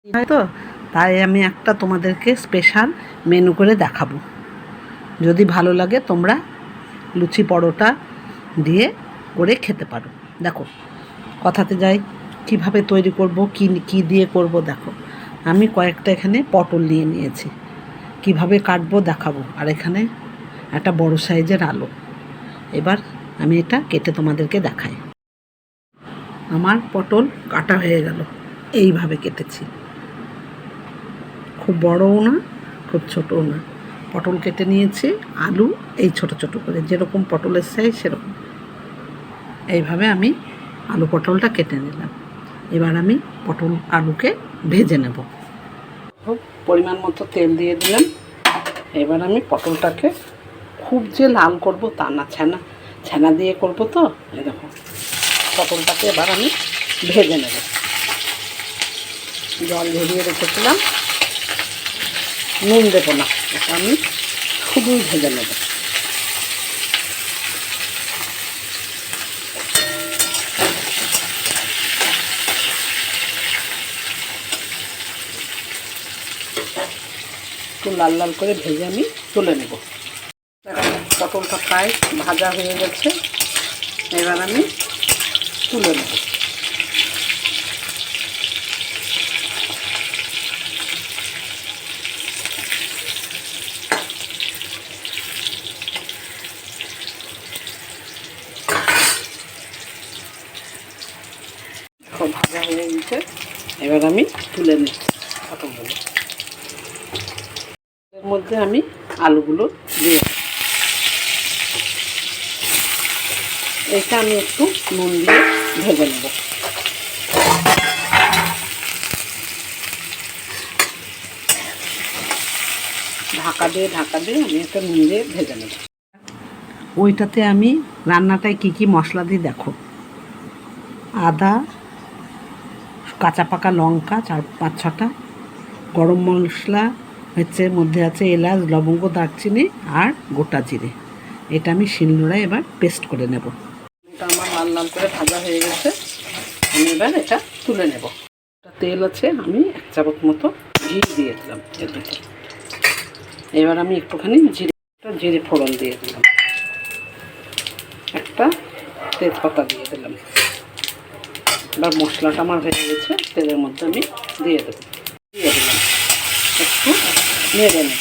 তো তাই আমি একটা তোমাদেরকে স্পেশাল মেনু করে দেখাবো। যদি ভালো লাগে তোমরা লুচি পরোটা দিয়ে করে খেতে পারো। দেখো কথাতে যাই, কিভাবে তৈরি করব, কি দিয়ে করব। দেখো আমি কয়েকটা এখানে পটল নিয়ে নিয়েছি, কিভাবে কাটবো দেখাবো। আর এখানে একটা বড় সাইজের আলু। এবার আমি এটা কেটে তোমাদেরকে দেখাই। আমার পটল কাটা হয়ে গেল, এইভাবে কেটেছি। খুব বড়ও না খুব ছোটও না। পটল কেটে নিয়েছি, আলু এই ছোট ছোট করে, যেরকম পটলের সাইজ সেরকম। এইভাবে আমি আলু পটলটা কেটে নিলাম। এবার আমি পটল আলুকে ভেজে নেব। পরিমাণ মতো তেল দিয়ে দিলাম। এবার আমি পটলটাকে খুব যে লাল করব তা না, ছানা দিয়ে করব তো। এই দেখো পটলটাকে এবার আমি ভেজে নেব। জল ঝরিয়ে রেখেছিলাম, নুন দেবো না, এটা আমি শুধুই ভেজে নেব। একটু লাল লাল করে ভেজে আমি তুলে নেব। পটলটা প্রায় ভাজা হয়ে গেছে, এবার আমি তুলে নেব। খুব ভাজা হয়ে গেছে, এবার আমি তুলে নিচ্ছি পটলগুলো। এর মধ্যে আমি আলুগুলো দিয়ে, এটা আমি একটু নুন দিয়ে ভেজে নেব। ঢাকা দিয়ে আমি এটা নুন দিয়ে ভেজে নেব। ওইটাতে আমি রান্নাটায় কি মশলা দিই দেখো। আদা, কাঁচা পাকা লঙ্কা 4-5-6টা, গরম মশলা হচ্ছে, মধ্যে আছে এলাচ, লবঙ্গ, দারচিনি আর গোটা জিরে। এটা আমি শিলনোড়ায় এবার পেস্ট করে নেব। এটা আমার লাল লাল করে ভাজা হয়ে গেছে, আমি এবার এটা তুলে নেব। তেল আছে, আমি 1 চামচ মতো ঘি দিয়ে দিলাম এর ভিতরে। এবার আমি একটুখানি জিরে ফোড়ন দিয়ে দিলাম, একটা তেজপাতা দিয়ে দিলাম। এবার মশলাটা আমার হয়ে গেছে, তেলের মধ্যে আমি দিয়ে দিলাম, একটু নেড়ে নেব।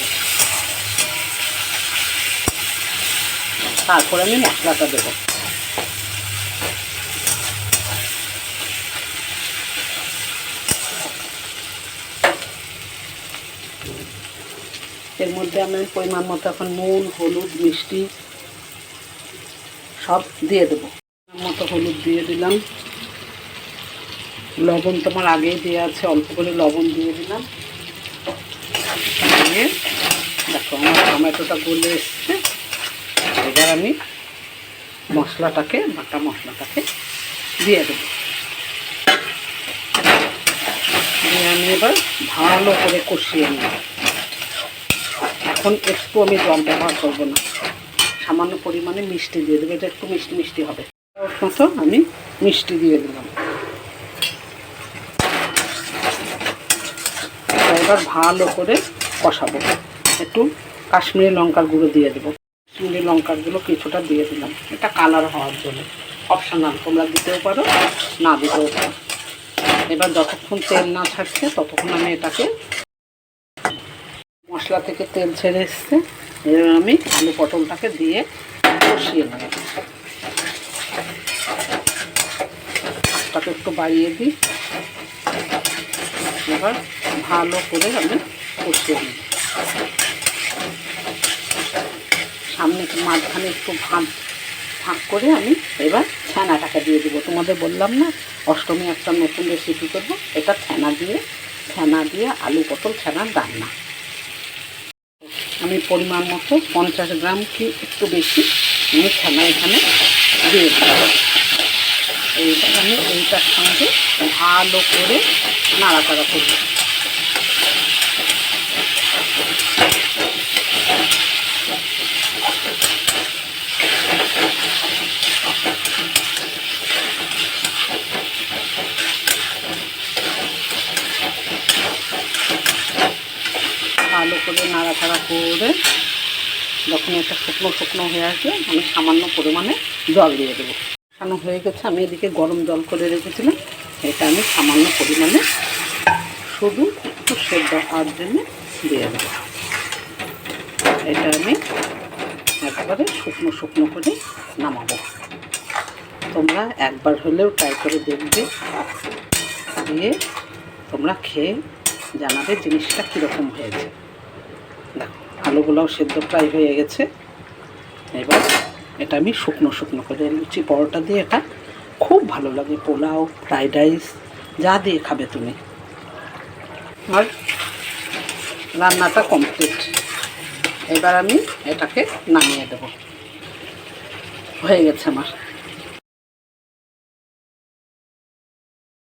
তারপরে আমি মশলাটা দেবো। এর মধ্যে আমি পরিমাণ মতো এখন নুন, হলুদ, মিষ্টি সব দিয়ে দেবো। মতো হলুদ দিয়ে দিলাম, লবণ তোমার আগেই দেওয়া আছে, অল্প করে লবণ দিয়ে দিলাম। দিয়ে দেখো আমার টমেটোটা গলে এসছে। এবার আমি বাটা মশলাটাকে দিয়ে দেবো। দিয়ে আমি এবার ভালো করে কষিয়ে নেব। এখন একটু আমি জল ব্যবহার করবো না, সামান্য পরিমাণে মিষ্টি দিয়ে দেবো, এটা একটু মিষ্টি মিষ্টি হবে। ওর মতো আমি মিষ্টি দিয়ে দিলাম। এবার ভালো করে কষাবো। একটু কাশ্মীরি লঙ্কার গুঁড়ো দিয়ে দেবো। কাশ্মীরি লঙ্কার গুঁড়ো কিছুটা দিয়ে দিলাম, এটা কালার হওয়ার জন্য, অপশনাল, তোমরা দিতেও পারো না দিতেও পারো। এবার যতক্ষণ তেল না থাকছে ততক্ষণ আমি এটাকে, মশলা থেকে তেল ছেড়ে এসছে, এবার আমি আলু পটলটাকে দিয়ে কষিয়ে নেব। আঁচটাকে একটু বাড়িয়ে দিই। এবার ভালো করে আমি কষিয়ে নেব। সামনে মাঝখানে একটু ফাঁক করে আমি এবার ছানাটাকে দিয়ে দেবো। তোমাদের বললাম না অষ্টমী একটা নতুন রেসিপি করবো, এটা ছানা দিয়ে আলু পটল ছানার রান্না। আমি পরিমাণ মতো 50 গ্রাম কি একটু বেশি আমি ছানা এখানে দিয়ে দেবো। এইবার আমি এইটার সঙ্গে ভালো করে নাড়াচাড়া করব। ভালো করে নাড়াচাড়া করে যখন এটা শুকনো শুকনো হয়ে আসবে আমি সামান্য পরিমাণে জল দিয়ে দেবো। কষানো হয়ে গেছে, আমি এদিকে গরম জল করে রেখেছিলাম, এটা আমি সামান্য পরিমাণে শুধু একটু সেদ্ধ হওয়ার জন্য দিয়ে দেবো। এটা আমি একবারে শুকনো শুকনো করে নামাবো। তোমরা একবার হলেও ট্রাই করে দেখবে, দিয়ে তোমরা খেয়ে জানাবে জিনিসটা কীরকম হয়েছে। দেখো আলুগুলোও সেদ্ধ প্রায় হয়ে গেছে। এবার এটা আমি শুকনো শুকনো করে, লুচি পরোটা দিয়ে এটা খুব ভালো লাগে, পোলাও, ফ্রাইড রাইস যা দিয়ে খাবে তুমি। আর রান্নাটা কমপ্লিট। এবার আমি এটাকে নামিয়ে দেবো, হয়ে গেছে আমার।